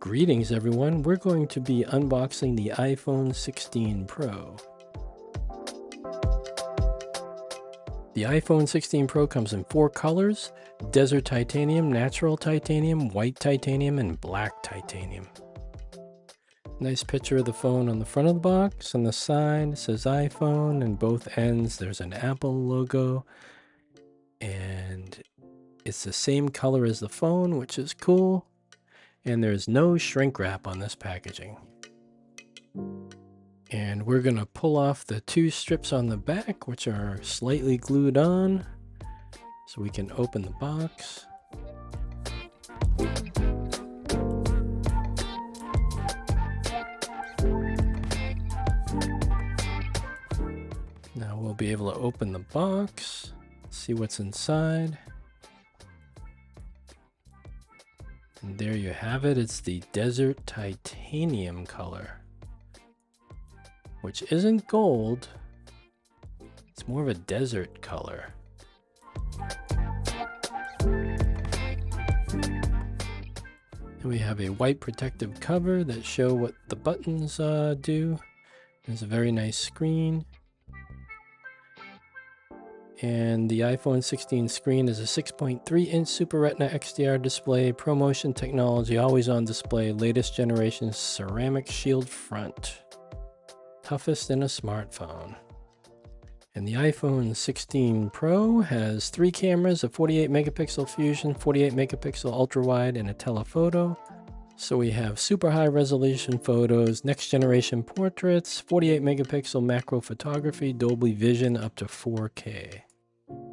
Greetings everyone, we're going to be unboxing the iPhone 16 Pro. The iPhone 16 Pro comes in 4 colors: Desert Titanium, Natural Titanium, White Titanium, and Black Titanium. Nice picture of the phone on the front of the box. On the side it says iPhone, and both ends there's an Apple logo, and it's the same color as the phone, which is cool. And there's no shrink wrap on this packaging. And we're going to pull off the 2 strips on the back, which are slightly glued on, so we can open the box. Now we'll be able to open the box, see what's inside. And there you have it. It's the Desert Titanium color, which isn't gold. It's more of a desert color. And we have a white protective cover that show what the buttons do. There's a very nice screen. And the iPhone 16 screen is a 6.3-inch Super Retina XDR display, ProMotion technology, always on display, latest generation ceramic shield front. Toughest in a smartphone. And the iPhone 16 Pro has 3 cameras, a 48 megapixel fusion, 48 megapixel ultra wide, and a telephoto. So we have super high resolution photos, next generation portraits, 48 megapixel macro photography, Dolby Vision up to 4K.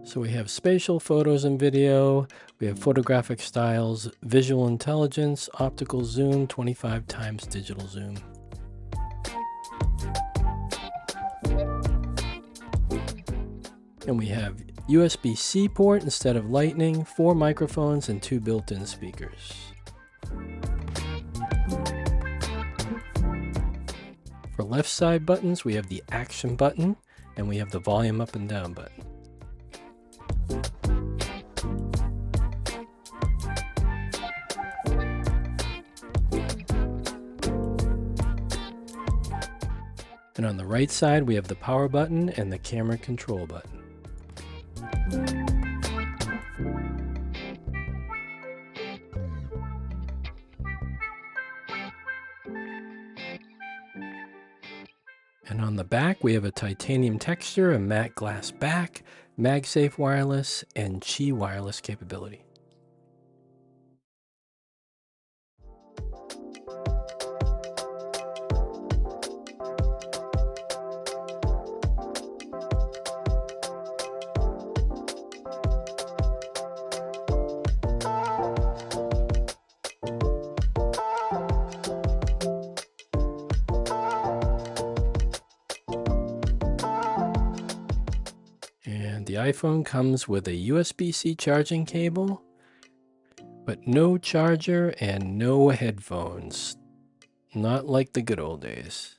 So we have spatial photos and video, we have photographic styles, visual intelligence, optical zoom, 25 times digital zoom. And we have USB-C port instead of Lightning, 4 microphones, and 2 built-in speakers. For left side buttons, we have the action button, and we have the volume up and down button. And on the right side, we have the power button and the camera control button. And on the back, we have a titanium texture, a matte glass back, MagSafe wireless, and Qi wireless capability. The iPhone comes with a USB-C charging cable, but no charger and no headphones. Not like the good old days.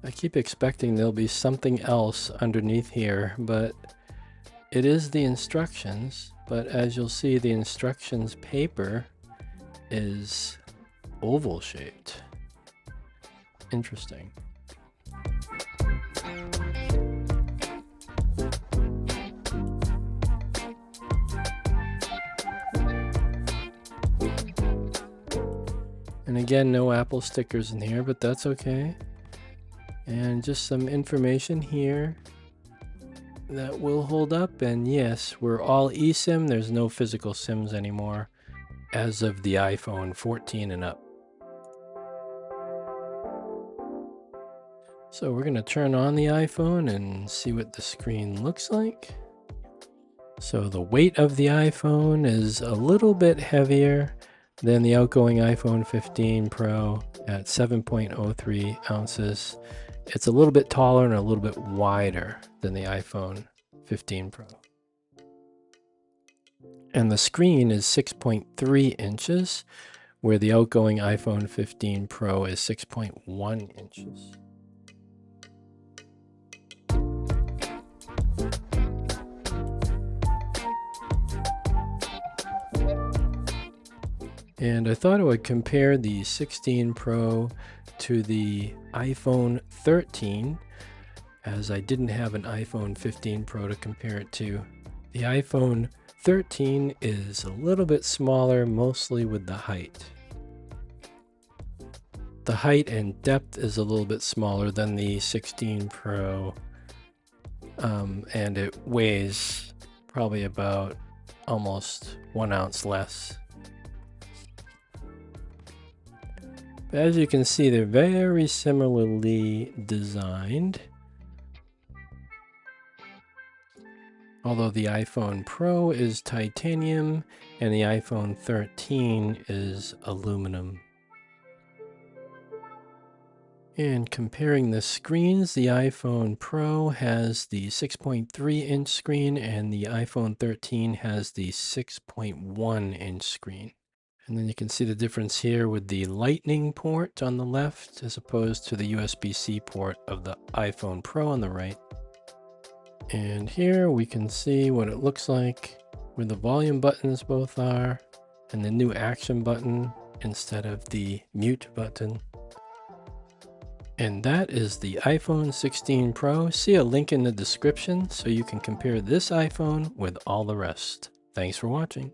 I keep expecting there'll be something else underneath here, but it is the instructions. But as you'll see, the instructions paper is oval shaped. Interesting. And again, no Apple stickers in here, but that's okay. And just some information here that will hold up. And yes, we're all eSIM. There's no physical SIMs anymore as of the iPhone 14 and up. So we're going to turn on the iPhone and see what the screen looks like. So the weight of the iPhone is a little bit heavier than the outgoing iPhone 15 Pro at 7.03 ounces. It's a little bit taller and a little bit wider than the iPhone 15 Pro. And the screen is 6.3 inches, where the outgoing iPhone 15 Pro is 6.1 inches. And I thought I would compare the 16 Pro to the iPhone 13, as I didn't have an iPhone 15 Pro to compare it to. The iPhone 13 is a little bit smaller, mostly with the height. The height and depth is a little bit smaller than the 16 Pro, and it weighs probably about almost 1 ounce less. But as you can see, they're very similarly designed. Although the iPhone Pro is titanium and the iPhone 13 is aluminum. And comparing the screens, the iPhone Pro has the 6.3-inch screen and the iPhone 13 has the 6.1-inch screen. And then you can see the difference here with the Lightning port on the left as opposed to the USB-C port of the iPhone Pro on the right. And here we can see what it looks like where the volume buttons both are and the new action button instead of the mute button. And that is the iPhone 16 Pro. See a link in the description so you can compare this iPhone with all the rest. Thanks for watching.